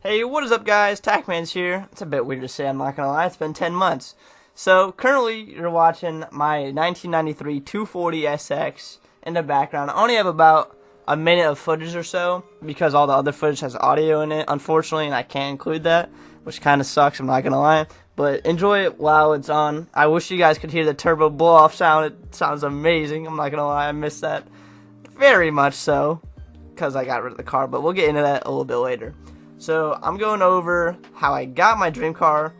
Hey, what is up, guys? Tackman's here. It's a bit weird to say, I'm not gonna lie. It's been 10 months. So, currently, you're watching my 1993 240 SX in the background. I only have about a minute of footage or so because all the other footage has audio in it, unfortunately, and I can't include that, which kind of sucks, I'm not gonna lie. But enjoy it while it's on. I wish you guys could hear the turbo blow-off sound. It sounds amazing. I'm not gonna lie, I miss that very much so because I got rid of the car, but we'll get into that a little bit later. So I'm going over how I got my dream car.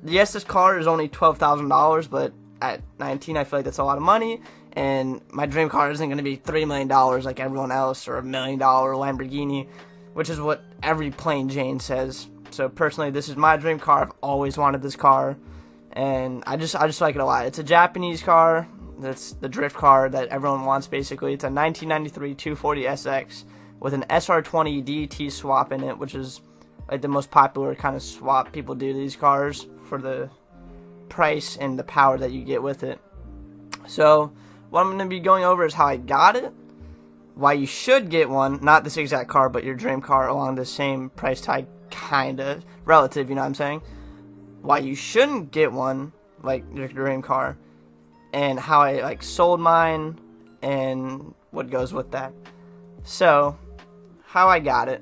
Yes, this car is only $12,000, but at 19 I feel like that's a lot of money, and my dream car isn't going to be $3 million like everyone else, or $1 million Lamborghini, which is what every plain Jane says. So personally, this is my dream car. I've always wanted this car, and I just like it a lot. It's a Japanese car. That's the drift car that everyone wants, basically. It's a 1993 240 SX with an SR20DET swap in it, which is like the most popular kind of swap people do to these cars for the price and the power that you get with it. So what I'm going to be going over is how I got it, why you should get one, not this exact car, but your dream car along the same price tag, kind of relative, you know what I'm saying, why you shouldn't get one like your dream car, and how I like sold mine and what goes with that. So how I got it.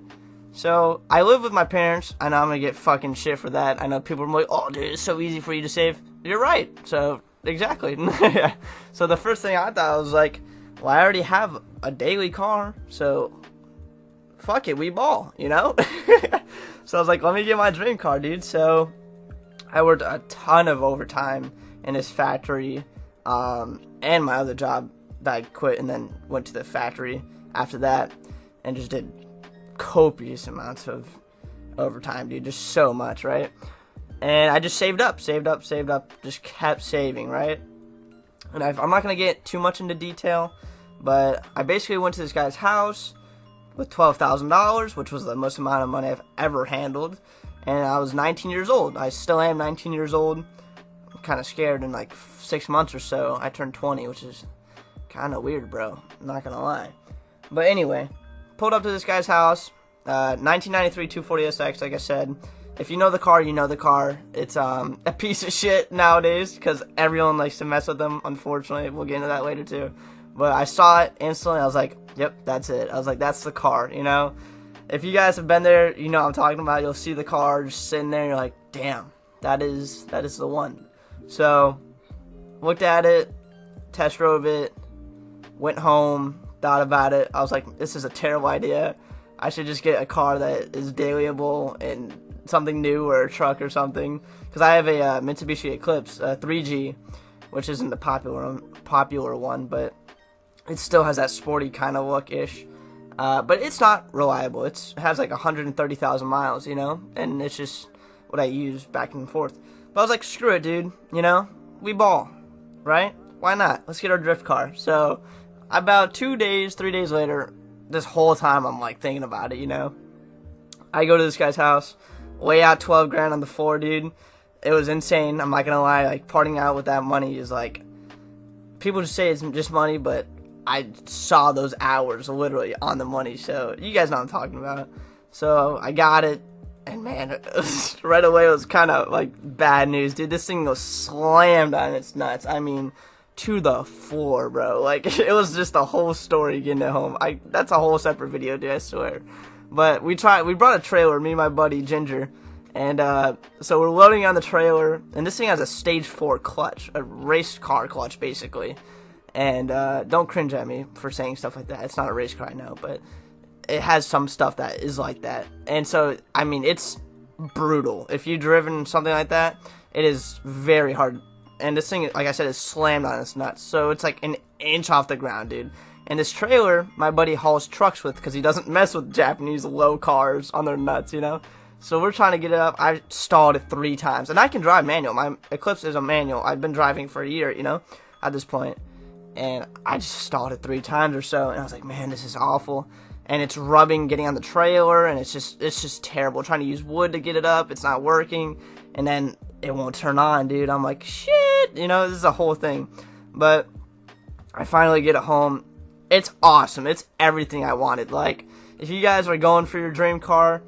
So I live with my parents. I know I'm gonna get fucking shit for that. I know people are like, oh dude, it's so easy for you to save. You're right. So exactly. So the first thing I thought was like, well, I already have a daily car, so fuck it, we ball, you know? So I was like, let me get my dream car, dude. So I worked a ton of overtime in this factory, and my other job that I quit and then went to the factory after that, and just did copious amounts of overtime, dude. Just so much, right? And I just saved up, just kept saving, right? And I'm not going to get too much into detail, but I basically went to this guy's house with $12,000, which was the most amount of money I've ever handled, and I was 19 years old. I still am 19 years old. I'm kind of scared. In like 6 months or so, I turned 20, which is kind of weird, bro. I'm not going to lie. But anyway, pulled up to this guy's house, 1993 240SX, like I said. If you know the car, you know the car. It's a piece of shit nowadays because everyone likes to mess with them, unfortunately. We'll get into that later too. But I saw it instantly. I was like, yep, that's it. I was like, that's the car, you know? If you guys have been there, you know what I'm talking about. You'll see the car just sitting there, and you're like, damn, that is the one. So, looked at it, test drove it, went home, thought about it. I was like, this is a terrible idea. I should just get a car that is dailyable and something new, or a truck or something. Because I have a Mitsubishi Eclipse 3G, which isn't the popular one, but it still has that sporty kind of look-ish. But it's not reliable. It has like 130,000 miles, you know? And it's just what I use back and forth. But I was like, screw it, dude. You know? We ball. Right? Why not? Let's get our drift car. So about 3 days later, this whole time I'm like thinking about it, you know? I go to this guy's house, lay out 12 grand on the floor, dude. It was insane. I'm not gonna lie. Like, parting out with that money is like, people just say it's just money, but I saw those hours literally on the money. So you guys know what I'm talking about. So I got it, and man, right away it was kind of like bad news, dude. This thing was slammed on its nuts. I mean, to the floor, bro. Like, it was just a whole story getting it home. That's a whole separate video, dude, I swear. But we brought a trailer, me and my buddy Ginger, and so we're loading on the trailer, and this thing has a stage 4 clutch, a race car clutch, basically. And don't cringe at me for saying stuff like that. It's not a race car, I know, but it has some stuff that is like that. And so, I mean, it's brutal. If you've driven something like that, it is very hard. And this thing, like I said, is slammed on its nuts. So it's like an inch off the ground, dude. And this trailer, my buddy hauls trucks with because he doesn't mess with Japanese low cars on their nuts, you know? So we're trying to get it up. I stalled it 3 times. And I can drive manual. My Eclipse is a manual. I've been driving for a year, you know, at this point. And I just stalled it 3 times or so. And I was like, man, this is awful. And it's rubbing getting on the trailer. And it's just terrible. Trying to use wood to get it up. It's not working. And then it won't turn on, dude. I'm like, shit. You know, this is a whole thing. But I finally get it home. It's awesome. It's everything I wanted. Like, if you guys are going for your dream car,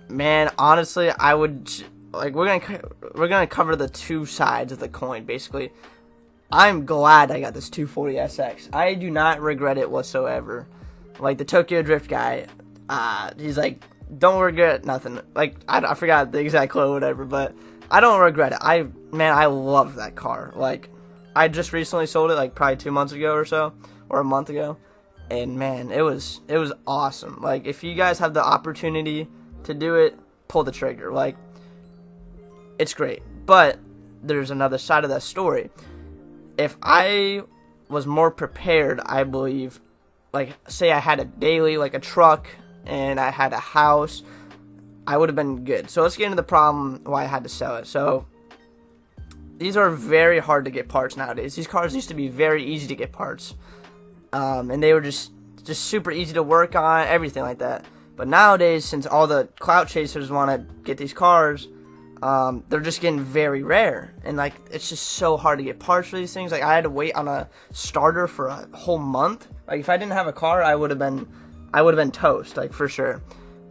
Man, honestly, I would like we're gonna cover the two sides of the coin. Basically, I'm glad I got this 240SX. I do not regret it whatsoever. Like the Tokyo Drift guy, he's like, don't regret nothing. Like I forgot the exact quote, or whatever, but I don't regret it. I love that car. Like I just recently sold it, like probably 2 months ago or so, or a month ago, and man, it was awesome. Like if you guys have the opportunity to do it, pull the trigger. Like it's great, but there's another side of that story. If I was more prepared, I believe, like say I had a daily, like a truck, and I had a house, I would have been good. So let's get into the problem why I had to sell it. So these are very hard to get parts nowadays. These cars used to be very easy to get parts, and they were just super easy to work on, everything like that. But nowadays, since all the clout chasers want to get these cars, they're just getting very rare, and like it's just so hard to get parts for these things. Like I had to wait on a starter for a whole month. Like if I didn't have a car, I would have been toast, like for sure.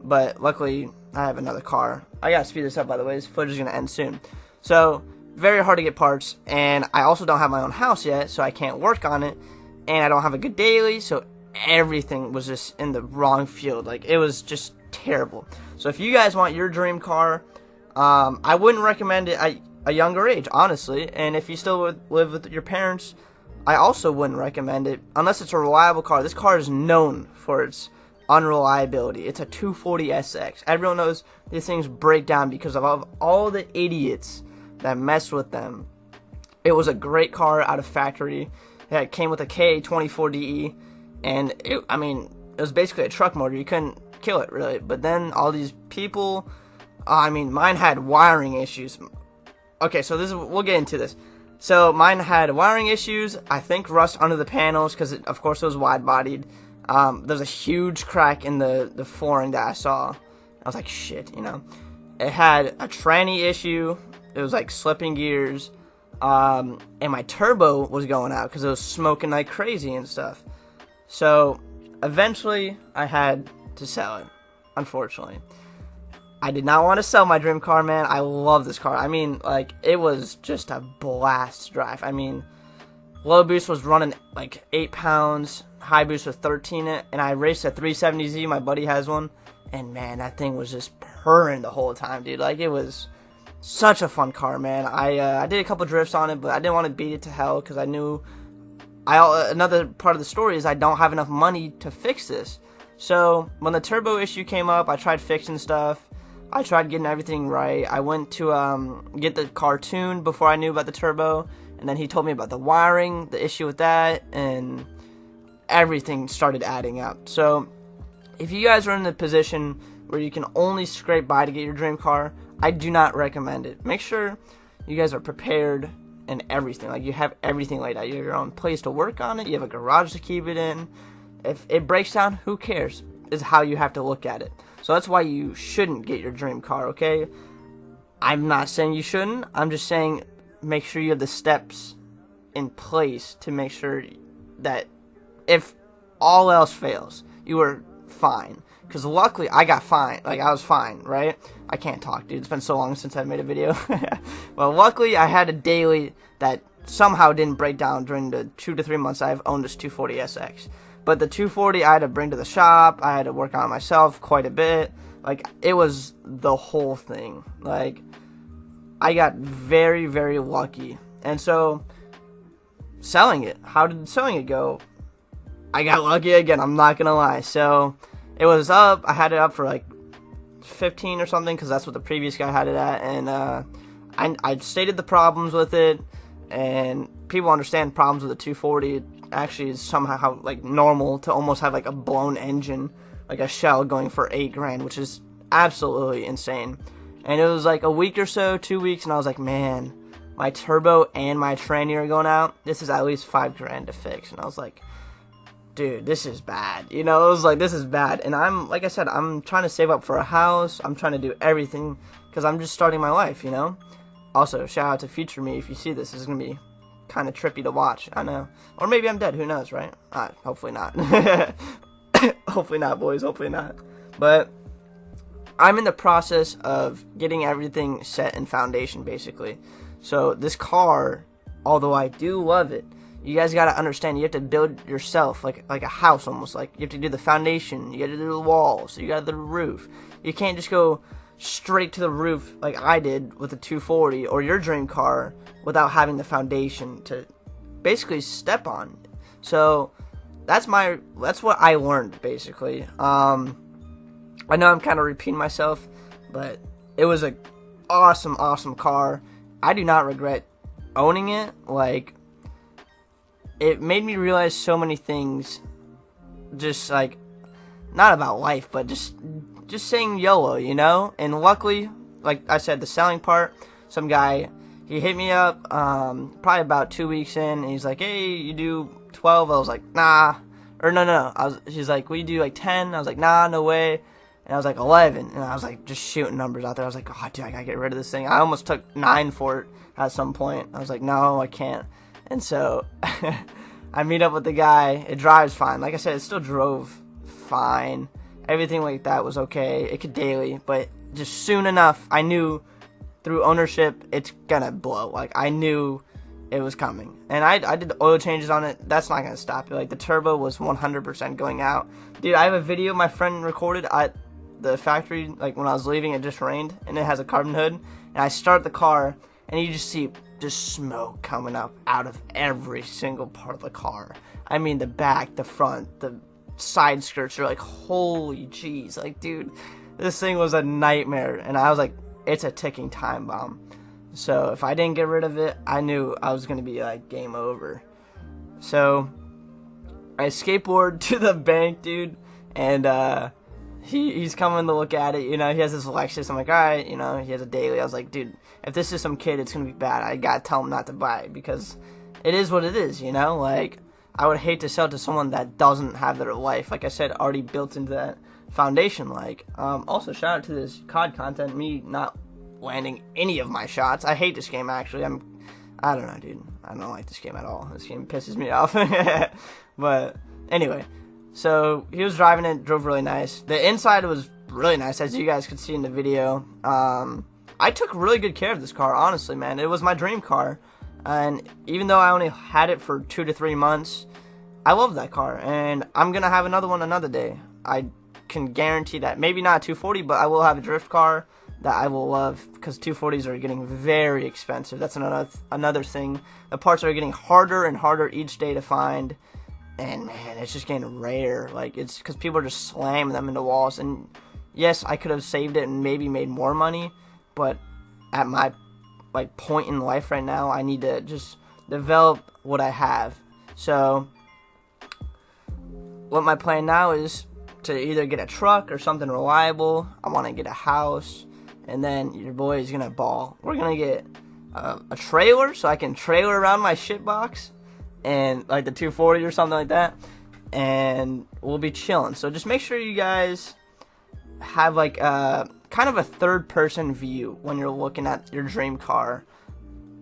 But luckily, I have another car. I gotta speed this up, by the way. This footage is gonna end soon. So very hard to get parts, and I also don't have my own house yet, so I can't work on it, and I don't have a good daily, so everything was just in the wrong field. Like it was just terrible. So if you guys want your dream car, I wouldn't recommend it at a younger age, honestly. And if you still live with your parents, I also wouldn't recommend it unless it's a reliable car. This car is known for its unreliability. It's a 240SX. Everyone knows these things break down because of all the idiots that mess with them. It was a great car out of factory. It came with a K24DE, and it was basically a truck motor. You couldn't kill it, really. But then all these people, mine had wiring issues. Okay, so we'll get into this. So mine had wiring issues, I think rust under the panels, because of course it was wide-bodied. There's a huge crack in the flooring that I saw. I was like, shit, It had a tranny issue. It was like slipping gears. And my turbo was going out because it was smoking like crazy and stuff. So eventually I had to sell it, unfortunately. I did not want to sell my dream car, man. I love this car. It was just a blast to drive. Low boost was running like 8 pounds. High boost was 13, and I raced a 370Z. My buddy has one, and man, that thing was just purring the whole time, dude. Like it was such a fun car, man. I did a couple drifts on it, but I didn't want to beat it to hell because I knew. Another part of the story is I don't have enough money to fix this. So when the turbo issue came up, I tried fixing stuff. I tried getting everything right. I went to get the car tuned before I knew about the turbo, and then he told me about the wiring, the issue with that, and everything started adding up. So if you guys are in the position where you can only scrape by to get your dream car, I do not recommend it. Make sure you guys are prepared and everything. Like you have everything laid out. You have your own place to work on it. You have a garage to keep it in. If it breaks down, who cares? Is how you have to look at it. So that's why you shouldn't get your dream car, okay? I'm not saying you shouldn't. I'm just saying make sure you have the steps in place to make sure that if all else fails, you are fine. Because luckily, I got fine. Like, I was fine, right? I can't talk, dude. It's been so long since I made a video. Well, luckily, I had a daily that somehow didn't break down during the 2 to 3 months I've owned this 240SX. But the 240 I had to bring to the shop. I had to work on it myself quite a bit. Like, it was the whole thing. Like, I got very, very lucky. And so, selling it. How did selling it go? I got lucky again, I'm not gonna lie. So, it was up. I had it up for like 15 or something, because that's what the previous guy had it at. And I stated the problems with it. And people understand problems with the 240. It actually is somehow like normal to almost have like a blown engine, like a shell going for $8,000, which is absolutely insane. And it was like a week or so, 2 weeks, and I was like, man, my turbo and my tranny are going out. This is at least $5,000 to fix. And I was like, dude, this is bad. It was like, this is bad. And like I said, I'm trying to save up for a house. I'm trying to do everything because I'm just starting my life, Also, shout out to future me. If you see this, is going to be kind of trippy to watch. I know. Or maybe I'm dead. Who knows, right? Hopefully not. Hopefully not, boys. Hopefully not. But I'm in the process of getting everything set in foundation, basically. So this car, although I do love it, you guys got to understand, you have to build yourself like a house almost. Like, you have to do the foundation, you got to do the walls, you got to do the roof. You can't just go straight to the roof like I did with the 240 or your dream car without having the foundation to basically step on. So that's what I learned, basically. I know I'm kind of repeating myself, but it was a awesome car. I do not regret owning it. Like, it made me realize so many things, just like, not about life, but just saying YOLO, you know? And luckily, like I said, the selling part, some guy, he hit me up probably about 2 weeks in, and he's like, hey, you do 12? I was like, nah. Or no. He's like, will you do like 10? I was like, nah, no way. And I was like, 11. And I was like, just shooting numbers out there. I was like, oh, dude, I gotta get rid of this thing. I almost took 9 for it at some point. I was like, no, I can't. And so I meet up with the guy. It drives fine. Like I said, it still drove fine. Everything like that was okay. It could daily, but just soon enough, I knew through ownership, it's gonna blow. Like, I knew it was coming. And I did the oil changes on it. That's not gonna stop it. Like, the turbo was 100% going out. Dude, I have a video my friend recorded at the factory, like, when I was leaving. It just rained, and it has a carbon hood. And I start the car, and you just see just smoke coming up out of every single part of the car. I mean, the back, the front, the side skirts are like, holy jeez. Like, dude, this thing was a nightmare. And I was like, it's a ticking time bomb. So if I didn't get rid of it, I knew I was going to be like game over. So I skateboard to the bank, dude, and he's coming to look at it. You know, he has this Lexus. I'm like, all right, you know, he has a daily. I was like, dude, if this is some kid, it's going to be bad. I got to tell him not to buy it, because it is what it is, you know? Like, I would hate to sell to someone that doesn't have their life, like I said, already built into that foundation. Like, also, shout out to this COD content, me not landing any of my shots. I hate this game, actually. I don't know, dude. I don't like this game at all. This game pisses me off. But anyway, so he was driving it, drove really nice. The inside was really nice, as you guys could see in the video. I took really good care of this car, honestly, man. It was my dream car, and even though I only had it for 2 to 3 months, I love that car, and I'm gonna have another one another day. I can guarantee that. Maybe not 240, but I will have a drift car that I will love, because 240s are getting very expensive. That's another thing. The parts are getting harder and harder each day to find, and man, it's just getting rare. Like, it's because people are just slamming them into walls. And yes, I could have saved it and maybe made more money, but at my point in life right now, I need to just develop what I have. So what my plan now is to either get a truck or something reliable. I want to get a house, and then your boy is gonna ball. We're gonna get a trailer, so I can trailer around my shit box, and like the 240 or something like that, and we'll be chilling. So just make sure you guys have like a kind of a third person view when you're looking at your dream car,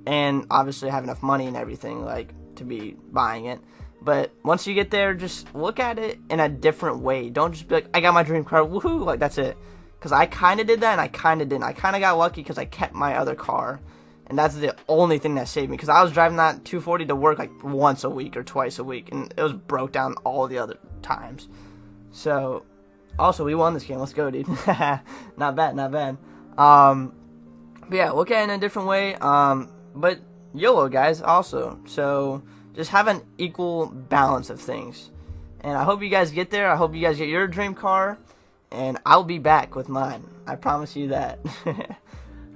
and obviously have enough money and everything like to be buying it. But once you get there, just look at it in a different way. Don't just be like, I got my dream car, woohoo, like that's it. Because I kind of did that, and I kind of didn't. I kind of got lucky because I kept my other car, and that's the only thing that saved me. Because I was driving that 240 to work like once a week or twice a week, and it was broke down all the other times. So, also, we won this game. Let's go, dude. Not bad, not bad. But yeah, look at it in a different way. But YOLO, guys, also. So just have an equal balance of things. And I hope you guys get there. I hope you guys get your dream car. And I'll be back with mine. I promise you that.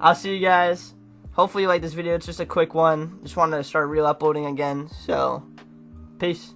I'll see you guys. Hopefully you like this video. It's just a quick one. Just wanted to start real uploading again. So, peace.